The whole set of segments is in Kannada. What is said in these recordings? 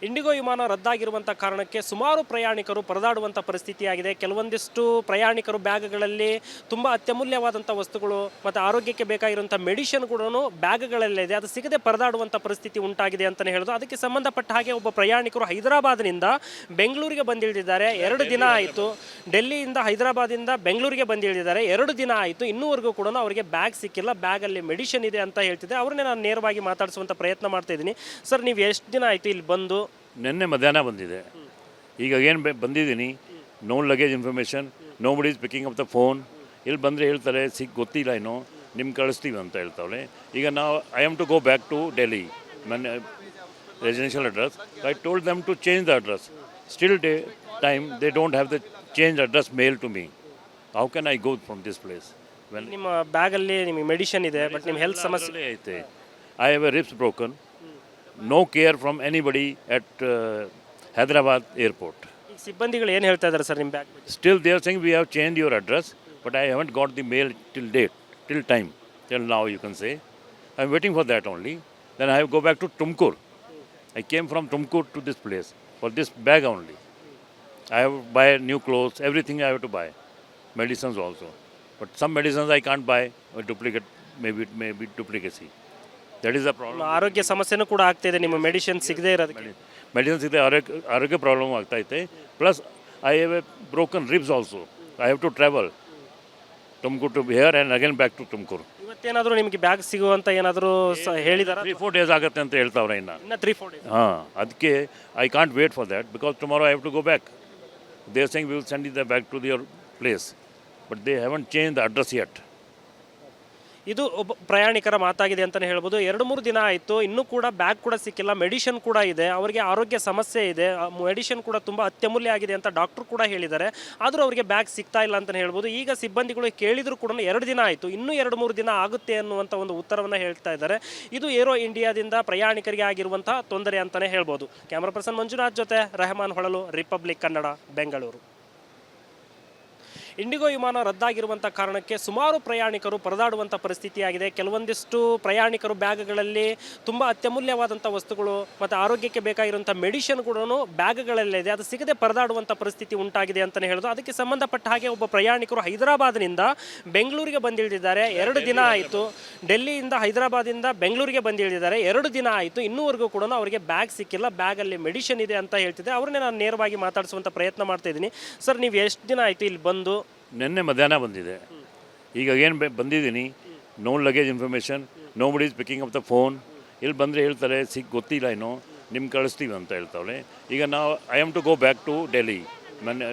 ಇಂಡಿಗೋ ವಿಮಾನ ರದ್ದಾಗಿರುವಂಥ ಕಾರಣಕ್ಕೆ ಸುಮಾರು ಪ್ರಯಾಣಿಕರು ಪರದಾಡುವಂಥ ಪರಿಸ್ಥಿತಿಯಾಗಿದೆ. ಕೆಲವೊಂದಿಷ್ಟು ಪ್ರಯಾಣಿಕರು ಬ್ಯಾಗ್ಗಳಲ್ಲಿ ತುಂಬ ಅತ್ಯಮೂಲ್ಯವಾದಂಥ ವಸ್ತುಗಳು ಮತ್ತು ಆರೋಗ್ಯಕ್ಕೆ ಬೇಕಾಗಿರುವಂಥ ಮೆಡಿಷನ್ ಕೂಡ ಬ್ಯಾಗ್ಗಳಲ್ಲಿದೆ. ಅದು ಸಿಗದೆ ಪರದಾಡುವಂಥ ಪರಿಸ್ಥಿತಿ ಉಂಟಾಗಿದೆ ಅಂತಲೇ ಹೇಳೋದು. ಅದಕ್ಕೆ ಸಂಬಂಧಪಟ್ಟ ಹಾಗೆ ಒಬ್ಬ ಪ್ರಯಾಣಿಕರು ಹೈದರಾಬಾದ್ನಿಂದ ಬೆಂಗಳೂರಿಗೆ ಬಂದಿಳಿದಿದ್ದಾರೆ. 2 ದಿನ ಆಯಿತು. ಡೆಲ್ಲಿಯಿಂದ ಹೈದರಾಬಾದಿಂದ ಬೆಂಗಳೂರಿಗೆ ಬಂದಿಳಿದಿದ್ದಾರೆ. 2 ದಿನ ಆಯಿತು. ಇನ್ನೂವರೆಗೂ ಕೂಡ ಅವರಿಗೆ ಬ್ಯಾಗ್ ಸಿಕ್ಕಿಲ್ಲ. ಬ್ಯಾಗಲ್ಲಿ ಮೆಡಿಷನ್ ಇದೆ ಅಂತ ಹೇಳ್ತಿದ್ದೆ. ಅವ್ರನ್ನೇ ನಾನು ನೇರವಾಗಿ ಮಾತಾಡಿಸುವಂಥ ಪ್ರಯತ್ನ ಮಾಡ್ತಾ ಇದ್ದೀನಿ. ಸರ್, ನೀವು ಎಷ್ಟು ದಿನ ಆಯಿತು ಇಲ್ಲಿ ಬಂದು? ನಿನ್ನೆ ಮಧ್ಯಾಹ್ನ ಬಂದಿದೆ. ಈಗ ಏನು ಬಂದಿದ್ದೀನಿ, ನೋ ಲಗೇಜ್ ಇನ್ಫಾರ್ಮೇಷನ್, ನೋ ಬಡಿ is picking up the phone. ಇಲ್ಲಿ ಬಂದರೆ ಹೇಳ್ತಾರೆ ಗೊತ್ತಿಲ್ಲ ಏನೋ, ನಿಮ್ಗೆ ಕಳಿಸ್ತೀವಿ ಅಂತ ಹೇಳ್ತಾವೆ. ಈಗ ನಾವು I am to go back to Delhi, ನನ್ನ residential address. I told them to change the address. Still time they don't have the change address mail to me. How can I go from this place? ನಿಮ್ಮ ಬ್ಯಾಗಲ್ಲಿ ನಿಮಗೆ ಮೆಡಿಷನ್ ಇದೆ, ಬಟ್ ನಿಮ್ಮ ಹೆಲ್ತ್ ಸಮಸ್ಯೆ ಐತೆ. I have a ribs broken. No care from anybody at Hyderabad airport. ಈಗ ಸಿಬ್ಬಂದಿಗಳು ಏನು ಹೇಳ್ತಾ ಇದ್ದಾರೆ ಸರ್ ನಿಮ್ಮ ಬ್ಯಾಗ್ ಬಗ್ಗೆ? Still they are saying we have changed your address, but I haven't got the mail till time, till now you can say. I'm waiting for that only. Then I have to go back to Tumkur. I came from Tumkur to this place for this bag only. I have to buy new clothes, everything I have to buy. Medicines also. But some medicines I can't buy, or duplicate, maybe duplicacy. That is the problem. ಆರೋಗ್ಯ ಸಮಸ್ಯೆನೂ ಕೂಡ ಆಗ್ತಿದೆ ನಿಮ್ಮ ಮೆಡಿಷನ್ ಸಿಗದೇ ಇರೋದಕ್ಕೆ. ಮೆಡಿಸಿನ್ಸ್ ಇದೆ, ಆರೋಗ್ಯ ಪ್ರಾಬ್ಲಮ್ ಆಗ್ತಾಯಿದೆ. Plus I have a broken ribs also. I have to travel Tumakuru to here and again back to Tumakuru. ಇವತ್ತೇನಾದರೂ ನಿಮಗೆ ಬ್ಯಾಗ್ ಸಿಗುವಂತ ಏನಾದರೂ ಹೇಳಿದಾರ? 3-4 days ಆಗುತ್ತೆ ಅಂತ ಹೇಳ್ತಾವ್ರೆ ಇನ್ನು 3-4 ಡೇಸ್. ಹಾಂ, ಅದಕ್ಕೆ I can't wait for that because tomorrow I have to go back. They are saying we will send it the back to their place, but they haven't change the address yet. ಇದು ಒಬ್ಬ ಪ್ರಯಾಣಿಕರ ಮಾತಾಗಿದೆ ಅಂತಲೇ ಹೇಳ್ಬೋದು. 2-3 ದಿನ ಆಯಿತು, ಇನ್ನೂ ಕೂಡ ಬ್ಯಾಗ್ ಕೂಡ ಸಿಕ್ಕಿಲ್ಲ. ಮೆಡಿಷನ್ ಕೂಡ ಇದೆ, ಅವರಿಗೆ ಆರೋಗ್ಯ ಸಮಸ್ಯೆ ಇದೆ. ಮೆಡಿಷನ್ ಕೂಡ ತುಂಬ ಅತ್ಯಮೂಲ್ಯ ಆಗಿದೆ ಅಂತ ಡಾಕ್ಟ್ರು ಕೂಡ ಹೇಳಿದ್ದಾರೆ. ಆದರೂ ಅವರಿಗೆ ಬ್ಯಾಗ್ ಸಿಗ್ತಾ ಇಲ್ಲ ಅಂತಲೇ ಹೇಳ್ಬೋದು. ಈಗ ಸಿಬ್ಬಂದಿಗಳು ಕೇಳಿದರೂ ಕೂಡ 2 ದಿನ ಆಯಿತು, ಇನ್ನೂ 2-3 ದಿನ ಆಗುತ್ತೆ ಅನ್ನುವಂಥ ಒಂದು ಉತ್ತರವನ್ನು ಹೇಳ್ತಾ ಇದ್ದಾರೆ. ಇದು ಏರೋ ಇಂಡಿಯಾದಿಂದ ಪ್ರಯಾಣಿಕರಿಗೆ ಆಗಿರುವಂತಹ ತೊಂದರೆ ಅಂತಲೇ ಹೇಳ್ಬೋದು. ಕ್ಯಾಮ್ರಾ ಪರ್ಸನ್ ಮಂಜುನಾಥ್ ಜೊತೆ ರೆಹಮಾನ್ ಹೊಳಲು, ರಿಪಬ್ಲಿಕ್ ಕನ್ನಡ, ಬೆಂಗಳೂರು. ಇಂಡಿಗೋ ವಿಮಾನ ರದ್ದಾಗಿರುವಂಥ ಕಾರಣಕ್ಕೆ ಸುಮಾರು ಪ್ರಯಾಣಿಕರು ಪರದಾಡುವಂಥ ಪರಿಸ್ಥಿತಿಯಾಗಿದೆ. ಕೆಲವೊಂದಿಷ್ಟು ಪ್ರಯಾಣಿಕರು ಬ್ಯಾಗ್ಗಳಲ್ಲಿ ತುಂಬ ಅತ್ಯಮೂಲ್ಯವಾದಂಥ ವಸ್ತುಗಳು ಮತ್ತು ಆರೋಗ್ಯಕ್ಕೆ ಬೇಕಾಗಿರುವಂಥ ಮೆಡಿಷನ್ ಕೂಡ ಬ್ಯಾಗ್ಗಳಲ್ಲಿದೆ. ಅದು ಸಿಗದೆ ಪರದಾಡುವಂಥ ಪರಿಸ್ಥಿತಿ ಉಂಟಾಗಿದೆ ಅಂತಲೇ ಹೇಳೋದು. ಅದಕ್ಕೆ ಸಂಬಂಧಪಟ್ಟ ಹಾಗೆ ಒಬ್ಬ ಪ್ರಯಾಣಿಕರು ಹೈದರಾಬಾದ್ನಿಂದ ಬೆಂಗಳೂರಿಗೆ ಬಂದಿಳಿದಿದ್ದಾರೆ. 2 ದಿನ ಆಯಿತು. ಡೆಲ್ಲಿಯಿಂದ ಹೈದರಾಬಾದಿಂದ ಬೆಂಗಳೂರಿಗೆ ಬಂದಿಳಿದಿದ್ದಾರೆ. 2 ದಿನ ಆಯಿತು. ಇನ್ನೂವರೆಗೂ ಕೂಡ ಅವರಿಗೆ ಬ್ಯಾಗ್ ಸಿಕ್ಕಿಲ್ಲ. ಬ್ಯಾಗಲ್ಲಿ ಮೆಡಿಷನ್ ಇದೆ ಅಂತ ಹೇಳ್ತಿದ್ದೆ. ಅವ್ರನ್ನೇ ನಾನು ನೇರವಾಗಿ ಮಾತಾಡಿಸುವಂಥ ಪ್ರಯತ್ನ ಮಾಡ್ತಾ ಇದ್ದೀನಿ. ಸರ್, ನೀವು ಎಷ್ಟು ದಿನ ಆಯಿತು ಇಲ್ಲಿ ಬಂದು? ನಿನ್ನೆ ಮಧ್ಯಾಹ್ನ ಬಂದಿದೆ. ಈಗ ಏನು ಬಂದಿದ್ದೀನಿ, ನೋ ಲಗೇಜ್ ಇನ್ಫಾರ್ಮೇಷನ್, ನೋ ಬಡಿ is picking up the phone. ಇಲ್ಲಿ ಬಂದರೆ ಹೇಳ್ತಾರೆ ಗೊತ್ತಿಲ್ಲ ಏನೋ, ನಿಮ್ಗೆ ಕಳಿಸ್ತೀವಿ ಅಂತ ಹೇಳ್ತಾವೆ. ಈಗ ನಾವು I am to go back to Delhi, ನನ್ನ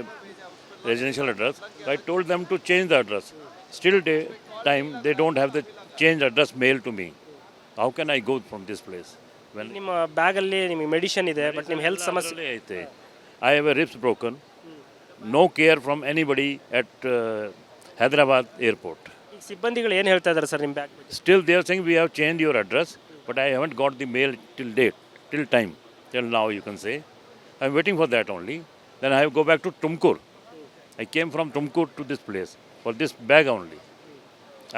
residential address. I told them to change the address. Still time they don't have the change address mail to me. How can I go from this place? ನಿಮ್ಮ ಬ್ಯಾಗಲ್ಲಿ ನಿಮಗೆ ಮೆಡಿಷನ್ ಇದೆ, ಬಟ್ ನಿಮ್ಮ ಹೆಲ್ತ್ ಸಮಸ್ಯೆ ಐತೆ. I have a ribs broken. No care from anybody at Hyderabad airport. ಈಗ ಸಿಬ್ಬಂದಿಗಳು ಏನು ಹೇಳ್ತಾ ಇದ್ದಾರೆ ಸರ್ ನಿಮ್ಮ ಬ್ಯಾಗ್ ಬಗ್ಗೆ? Still they are saying we have changed your address, but I haven't got the mail till time, till now you can say. I'm waiting for that only. Then I have to go back to Tumkur. I came from Tumkur to this place for this bag only.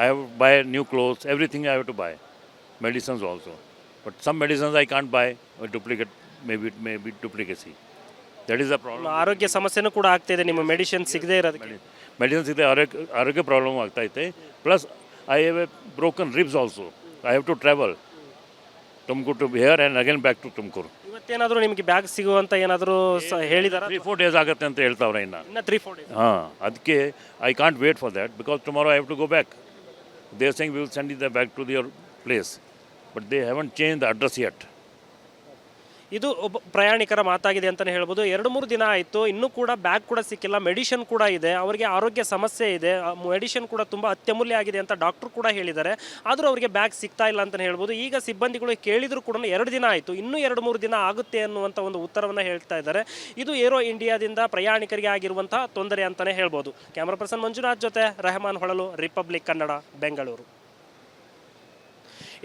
I have to buy new clothes, everything I have to buy. Medicines also. But some medicines I can't buy, or duplicate, maybe duplicacy. That is the problem. ಆರೋಗ್ಯ ಸಮಸ್ಯೆನೂ ಕೂಡ ಆಗ್ತಿದೆ ನಿಮ್ಮ ಮೆಡಿಷನ್ ಸಿಗದೇ ಇರೋದಕ್ಕೆ. ಮೆಡಿಸಿನ್ಸ್ ಇದೆ, ಆರೋಗ್ಯ ಪ್ರಾಬ್ಲಮ್ ಆಗ್ತಾಯಿದೆ. Plus I have a broken ribs also. I have to travel Tumakuru to here and again back to Tumakuru. ಇವತ್ತೇನಾದರೂ ನಿಮಗೆ ಬ್ಯಾಗ್ ಸಿಗುವಂತ ಏನಾದರೂ ಹೇಳಿದಾರ? 3-4 days ಆಗುತ್ತೆ ಅಂತ ಹೇಳ್ತಾವ್ರೆ ಇನ್ನು 3-4 ಡೇಸ್. ಹಾಂ, ಅದಕ್ಕೆ I can't wait for that because tomorrow I have to go back. They are saying we will send it the back to their place, but they haven't change the address yet. ಇದು ಒಬ್ಬ ಪ್ರಯಾಣಿಕರ ಮಾತಾಗಿದೆ ಅಂತಲೇ ಹೇಳ್ಬೋದು. 2-3 ದಿನ ಆಯಿತು, ಇನ್ನೂ ಕೂಡ ಬ್ಯಾಗ್ ಕೂಡ ಸಿಕ್ಕಿಲ್ಲ. ಮೆಡಿಷನ್ ಕೂಡ ಇದೆ, ಅವರಿಗೆ ಆರೋಗ್ಯ ಸಮಸ್ಯೆ ಇದೆ. ಮೆಡಿಷನ್ ಕೂಡ ತುಂಬ ಅತ್ಯಮೂಲ್ಯ ಆಗಿದೆ ಅಂತ ಡಾಕ್ಟ್ರು ಕೂಡ ಹೇಳಿದ್ದಾರೆ. ಆದರೂ ಅವರಿಗೆ ಬ್ಯಾಗ್ ಸಿಗ್ತಾ ಇಲ್ಲ ಅಂತಲೇ ಹೇಳ್ಬೋದು. ಈಗ ಸಿಬ್ಬಂದಿಗಳು ಕೇಳಿದರೂ ಕೂಡ 2 ದಿನ ಆಯಿತು, ಇನ್ನೂ 2-3 ದಿನ ಆಗುತ್ತೆ ಅನ್ನುವಂಥ ಒಂದು ಉತ್ತರವನ್ನು ಹೇಳ್ತಾ ಇದ್ದಾರೆ. ಇದು ಏರೋ ಇಂಡಿಯಾದಿಂದ ಪ್ರಯಾಣಿಕರಿಗೆ ಆಗಿರುವಂತಹ ತೊಂದರೆ ಅಂತಲೇ ಹೇಳ್ಬೋದು. ಕ್ಯಾಮ್ರಾ ಪರ್ಸನ್ ಮಂಜುನಾಥ್ ಜೊತೆ ರೆಹಮಾನ್ ಹೊಳಲು, ರಿಪಬ್ಲಿಕ್ ಕನ್ನಡ, ಬೆಂಗಳೂರು.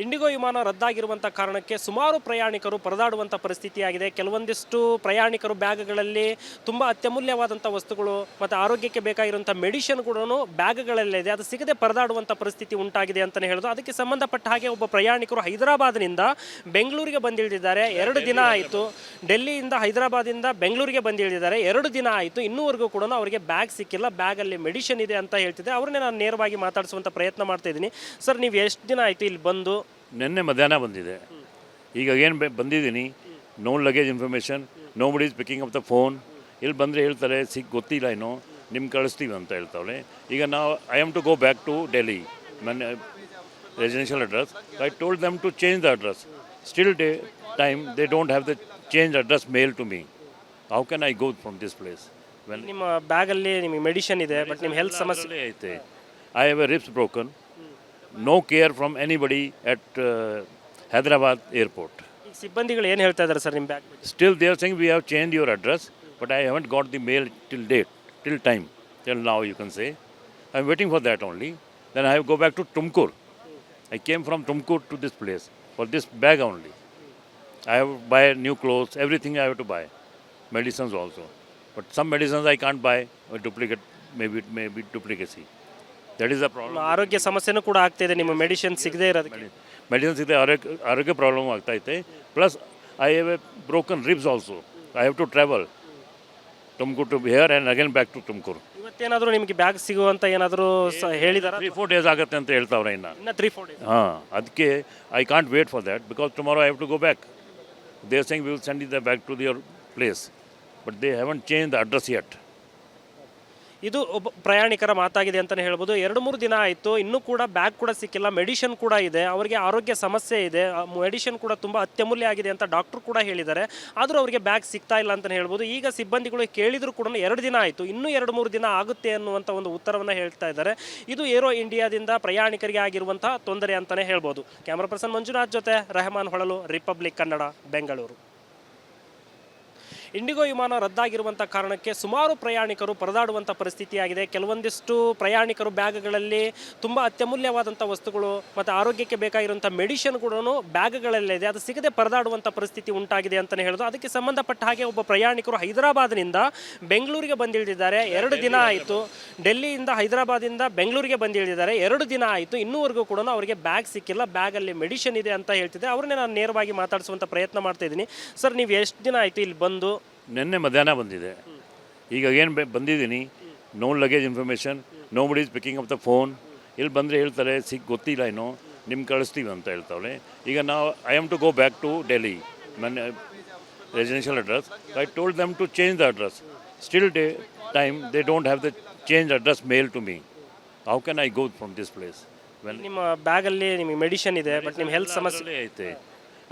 ಇಂಡಿಗೋ ವಿಮಾನ ರದ್ದಾಗಿರುವಂಥ ಕಾರಣಕ್ಕೆ ಸುಮಾರು ಪ್ರಯಾಣಿಕರು ಪರದಾಡುವಂಥ ಪರಿಸ್ಥಿತಿಯಾಗಿದೆ. ಕೆಲವೊಂದಿಷ್ಟು ಪ್ರಯಾಣಿಕರು ಬ್ಯಾಗ್ಗಳಲ್ಲಿ ತುಂಬ ಅತ್ಯಮೂಲ್ಯವಾದಂಥ ವಸ್ತುಗಳು ಮತ್ತು ಆರೋಗ್ಯಕ್ಕೆ ಬೇಕಾಗಿರುವಂಥ ಮೆಡಿಷನ್ ಕೂಡ ಬ್ಯಾಗ್ಗಳಲ್ಲಿದೆ. ಅದು ಸಿಗದೆ ಪರದಾಡುವಂಥ ಪರಿಸ್ಥಿತಿ ಉಂಟಾಗಿದೆ ಅಂತಲೇ ಹೇಳೋದು. ಅದಕ್ಕೆ ಸಂಬಂಧಪಟ್ಟ ಹಾಗೆ ಒಬ್ಬ ಪ್ರಯಾಣಿಕರು ಹೈದರಾಬಾದ್ನಿಂದ ಬೆಂಗಳೂರಿಗೆ ಬಂದಿಳಿದಿದ್ದಾರೆ. 2 ದಿನ ಆಯಿತು. ಡೆಲ್ಲಿಯಿಂದ ಹೈದರಾಬಾದಿಂದ ಬೆಂಗಳೂರಿಗೆ ಬಂದಿಳಿದಿದ್ದಾರೆ. 2 ದಿನ ಆಯಿತು. ಇನ್ನೂವರೆಗೂ ಕೂಡ ಅವರಿಗೆ ಬ್ಯಾಗ್ ಸಿಕ್ಕಿಲ್ಲ. ಬ್ಯಾಗಲ್ಲಿ ಮೆಡಿಷನ್ ಇದೆ ಅಂತ ಹೇಳ್ತಿದ್ದೆ. ಅವ್ರನ್ನೇ ನಾನು ನೇರವಾಗಿ ಮಾತಾಡಿಸುವಂಥ ಪ್ರಯತ್ನ ಮಾಡ್ತಾ ಇದ್ದೀನಿ. ಸರ್, ನೀವು ಎಷ್ಟು ದಿನ ಆಯಿತು ಇಲ್ಲಿ ಬಂದು? ನಿನ್ನೆ ಮಧ್ಯಾಹ್ನ ಬಂದಿದೆ. ಈಗ ಏನು ಬಂದಿದ್ದೀನಿ, ನೋ ಲಗೇಜ್ ಇನ್ಫಾರ್ಮೇಷನ್, ನೋ ಬಡಿ is picking up the phone. ಇಲ್ಲಿ ಬಂದರೆ ಹೇಳ್ತಾರೆ ಗೊತ್ತಿಲ್ಲ ಏನೋ, ನಿಮ್ಗೆ ಕಳಿಸ್ತೀವಿ ಅಂತ ಹೇಳ್ತಾವೆ. ಈಗ ನಾವು I am to go back to Delhi, ನನ್ನ residential address. I told them to change the address. Still time they don't have the change address mail to me. How can I go from this place? ನಿಮ್ಮ ಬ್ಯಾಗಲ್ಲಿ ನಿಮಗೆ ಮೆಡಿಷನ್ ಇದೆ, ಬಟ್ ನಿಮ್ಮ ಹೆಲ್ತ್ ಸಮಸ್ಯೆ ಐತೆ. I have a ribs broken. No care from anybody at Hyderabad airport. ಈಗ ಸಿಬ್ಬಂದಿಗಳು ಏನು ಹೇಳ್ತಾ ಇದ್ದಾರೆ ಸರ್ ನಿಮ್ಮ ಬ್ಯಾಗ್ ಬಗ್ಗೆ? Still they are saying we have changed your address, but I haven't got the mail till time, till now you can say. I'm waiting for that only. Then I have to go back to Tumkur. I came from Tumkur to this place for this bag only. I have to buy new clothes, everything I have to buy. Medicines also. But some medicines I can't buy, or duplicate, maybe it may be duplicacy. That is the problem. ಆರೋಗ್ಯ ಸಮಸ್ಯೆನೂ ಕೂಡ ಆಗ್ತಿದೆ ನಿಮ್ಮ ಮೆಡಿಷನ್ ಸಿಗದೇ ಇರೋದಕ್ಕೆ. ಮೆಡಿಸಿನ್ಸ್ ಇದೆ, ಆರೋಗ್ಯ ಪ್ರಾಬ್ಲಮ್ ಆಗ್ತಾಯಿದೆ. Plus I have a broken ribs also. I have to travel Tumakuru to here and again back to Tumakuru. ಇವತ್ತೇನಾದರೂ ನಿಮಗೆ ಬ್ಯಾಗ್ ಸಿಗುವಂತ ಏನಾದರೂ ಹೇಳಿದಾರ? 3-4 days ಆಗುತ್ತೆ ಅಂತ ಹೇಳ್ತಾವ್ರೆ ಇನ್ನು 3-4 ಡೇಸ್. ಹಾಂ, ಅದಕ್ಕೆ I can't wait for that because tomorrow I have to go back. They are saying we will send it back to their place, but they haven't change the address yet. ಇದು ಒಬ್ಬ ಪ್ರಯಾಣಿಕರ ಮಾತಾಗಿದೆ ಅಂತಲೇ ಹೇಳ್ಬೋದು. 2-3 ದಿನ ಆಯಿತು, ಇನ್ನೂ ಕೂಡ ಬ್ಯಾಗ್ ಕೂಡ ಸಿಕ್ಕಿಲ್ಲ. ಮೆಡಿಷನ್ ಕೂಡ ಇದೆ, ಅವರಿಗೆ ಆರೋಗ್ಯ ಸಮಸ್ಯೆ ಇದೆ. ಮೆಡಿಷನ್ ಕೂಡ ತುಂಬ ಅತ್ಯಮೂಲ್ಯ ಆಗಿದೆ ಅಂತ ಡಾಕ್ಟ್ರು ಕೂಡ ಹೇಳಿದ್ದಾರೆ. ಆದರೂ ಅವರಿಗೆ ಬ್ಯಾಗ್ ಸಿಗ್ತಾ ಇಲ್ಲ ಅಂತಲೇ ಹೇಳ್ಬೋದು. ಈಗ ಸಿಬ್ಬಂದಿಗಳು ಕೇಳಿದರೂ ಕೂಡ 2 ದಿನ ಆಯಿತು, ಇನ್ನೂ 2-3 ದಿನ ಆಗುತ್ತೆ ಅನ್ನುವಂಥ ಒಂದು ಉತ್ತರವನ್ನು ಹೇಳ್ತಾ ಇದ್ದಾರೆ. ಇದು ಏರೋ ಇಂಡಿಯಾದಿಂದ ಪ್ರಯಾಣಿಕರಿಗೆ ಆಗಿರುವಂಥ ತೊಂದರೆ ಅಂತಲೇ ಹೇಳ್ಬೋದು. ಕ್ಯಾಮ್ರಾ ಪರ್ಸನ್ ಮಂಜುನಾಥ್ ಜೊತೆ ರೆಹಮಾನ್ ಹೊಳಲು, ರಿಪಬ್ಲಿಕ್ ಕನ್ನಡ, ಬೆಂಗಳೂರು. ಇಂಡಿಗೋ ವಿಮಾನ ರದ್ದಾಗಿರುವಂಥ ಕಾರಣಕ್ಕೆ ಸುಮಾರು ಪ್ರಯಾಣಿಕರು ಪರದಾಡುವಂಥ ಪರಿಸ್ಥಿತಿಯಾಗಿದೆ. ಕೆಲವೊಂದಿಷ್ಟು ಪ್ರಯಾಣಿಕರು ಬ್ಯಾಗ್ಗಳಲ್ಲಿ ತುಂಬ ಅತ್ಯಮೂಲ್ಯವಾದಂಥ ವಸ್ತುಗಳು ಮತ್ತು ಆರೋಗ್ಯಕ್ಕೆ ಬೇಕಾಗಿರುವಂಥ ಮೆಡಿಷನ್ ಕೂಡ ಬ್ಯಾಗ್ಗಳಲ್ಲಿದೆ. ಅದು ಸಿಗದೆ ಪರದಾಡುವಂಥ ಪರಿಸ್ಥಿತಿ ಉಂಟಾಗಿದೆ ಅಂತಲೇ ಹೇಳೋದು. ಅದಕ್ಕೆ ಸಂಬಂಧಪಟ್ಟ ಹಾಗೆ ಒಬ್ಬ ಪ್ರಯಾಣಿಕರು ಹೈದರಾಬಾದ್ನಿಂದ ಬೆಂಗಳೂರಿಗೆ ಬಂದಿಳಿದಿದ್ದಾರೆ. 2 ದಿನ ಆಯಿತು. ಡೆಲ್ಲಿಯಿಂದ ಹೈದರಾಬಾದಿಂದ ಬೆಂಗಳೂರಿಗೆ ಬಂದಿಳಿದಿದ್ದಾರೆ. 2 ದಿನ ಆಯಿತು. ಇನ್ನೂವರೆಗೂ ಕೂಡ ಅವರಿಗೆ ಬ್ಯಾಗ್ ಸಿಕ್ಕಿಲ್ಲ. ಬ್ಯಾಗಲ್ಲಿ ಮೆಡಿಷನ್ ಇದೆ ಅಂತ ಹೇಳ್ತಿದ್ದೆ. ಅವ್ರನ್ನೇ ನಾನು ನೇರವಾಗಿ ಮಾತಾಡಿಸುವಂಥ ಪ್ರಯತ್ನ ಮಾಡ್ತಾ ಇದ್ದೀನಿ. ಸರ್, ನೀವು ಎಷ್ಟು ದಿನ ಆಯಿತು ಇಲ್ಲಿ ಬಂದು? ನಿನ್ನೆ ಮಧ್ಯಾಹ್ನ ಬಂದಿದೆ. ಈಗ ಏನು ಬಂದಿದ್ದೀನಿ, ನೋ ಲಗೇಜ್ ಇನ್ಫಾರ್ಮೇಷನ್, ನೋ ಬಡಿ is picking up the phone. ಇಲ್ಲಿ ಬಂದರೆ ಹೇಳ್ತಾರೆ ಗೊತ್ತಿಲ್ಲ ಏನೋ, ನಿಮ್ಗೆ ಕಳಿಸ್ತೀವಿ ಅಂತ ಹೇಳ್ತಾವೆ. ಈಗ ನಾವು I am to go back to Delhi, ನನ್ನ residential address. I told them to change the address. Still time they don't have the change address mail to me. How can I go from this place? ನಿಮ್ಮ ಬ್ಯಾಗಲ್ಲಿ ನಿಮಗೆ ಮೆಡಿಷನ್ ಇದೆ, ಬಟ್ ನಿಮ್ಮ ಹೆಲ್ತ್ ಸಮಸ್ಯೆ ಐತೆ.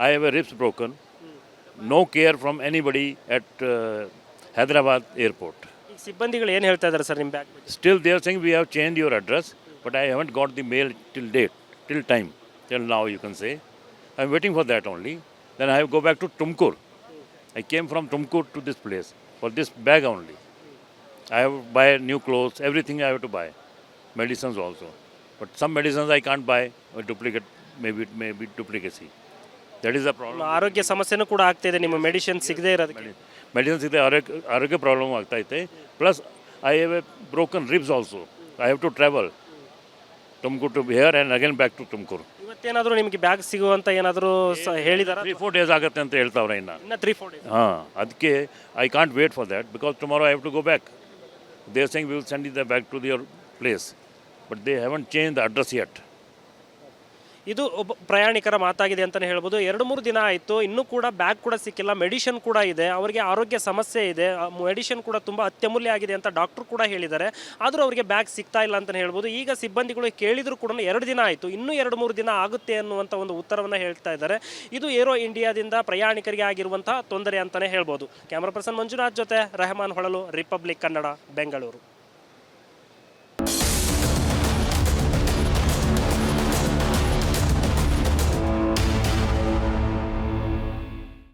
I have a ribs broken. No care from anybody at Hyderabad airport. ಈಗ ಸಿಬ್ಬಂದಿಗಳು ಏನು ಹೇಳ್ತಾ ಇದ್ದಾರೆ ಸರ್ ನಿಮ್ಮ ಬ್ಯಾಗ್ ಬಗ್ಗೆ? Still they are saying we have changed your address, but I haven't got the mail till time, till now you can say. I'm waiting for that only. Then I have to go back to Tumkur. I came from Tumkur to this place for this bag only. I have to buy new clothes, everything I have to buy. Medicines also. But some medicines I can't buy, or duplicate, maybe it may be duplicacy. That is the problem. ಆರೋಗ್ಯ ಸಮಸ್ಯೆನೂ ಕೂಡ ಆಗ್ತಿದೆ ನಿಮ್ಮ ಮೆಡಿಷನ್ ಸಿಗದೇ ಇರೋದಕ್ಕೆ. ಮೆಡಿಸಿನ್ಸ್ ಇದೆ, ಆರೋಗ್ಯ ಪ್ರಾಬ್ಲಮ್ ಆಗ್ತಾಯಿದೆ. Plus I have a broken ribs also. I have to travel Tumakuru to here and again back to Tumakuru. ಇವತ್ತೇನಾದರೂ ನಿಮಗೆ ಬ್ಯಾಗ್ ಸಿಗುವಂತ ಏನಾದರೂ ಹೇಳಿದಾರ? 3-4 days ಆಗುತ್ತೆ ಅಂತ ಹೇಳ್ತಾವ್ರೆ ಇನ್ನು 3-4 ಡೇಸ್. ಹಾಂ, ಅದಕ್ಕೆ I can't wait for that because tomorrow I have to go back. They are saying we will send it back to their place, but they haven't change the address yet. ಇದು ಒಬ್ಬ ಪ್ರಯಾಣಿಕರ ಮಾತಾಗಿದೆ ಅಂತಲೇ ಹೇಳ್ಬೋದು. 2-3 ದಿನ ಆಯಿತು, ಇನ್ನೂ ಕೂಡ ಬ್ಯಾಗ್ ಕೂಡ ಸಿಕ್ಕಿಲ್ಲ. ಮೆಡಿಷನ್ ಕೂಡ ಇದೆ, ಅವರಿಗೆ ಆರೋಗ್ಯ ಸಮಸ್ಯೆ ಇದೆ. ಮೆಡಿಷನ್ ಕೂಡ ತುಂಬ ಅತ್ಯಮೂಲ್ಯ ಆಗಿದೆ ಅಂತ ಡಾಕ್ಟ್ರು ಕೂಡ ಹೇಳಿದ್ದಾರೆ. ಆದರೂ ಅವರಿಗೆ ಬ್ಯಾಗ್ ಸಿಗ್ತಾ ಇಲ್ಲ ಅಂತಲೇ ಹೇಳ್ಬೋದು. ಈಗ ಸಿಬ್ಬಂದಿಗಳು ಕೇಳಿದರೂ ಕೂಡ 2 ದಿನ ಆಯಿತು, ಇನ್ನೂ 2-3 ದಿನ ಆಗುತ್ತೆ ಅನ್ನುವಂಥ ಒಂದು ಉತ್ತರವನ್ನು ಹೇಳ್ತಾ ಇದ್ದಾರೆ. ಇದು ಏರೋ ಇಂಡಿಯಾದಿಂದ ಪ್ರಯಾಣಿಕರಿಗೆ ಆಗಿರುವಂಥ ತೊಂದರೆ ಅಂತಲೇ ಹೇಳ್ಬೋದು. ಕ್ಯಾಮ್ರಾ ಪರ್ಸನ್ ಮಂಜುನಾಥ್ ಜೊತೆ ರೆಹಮಾನ್ ಹೊಳಲು, ರಿಪಬ್ಲಿಕ್ ಕನ್ನಡ, ಬೆಂಗಳೂರು.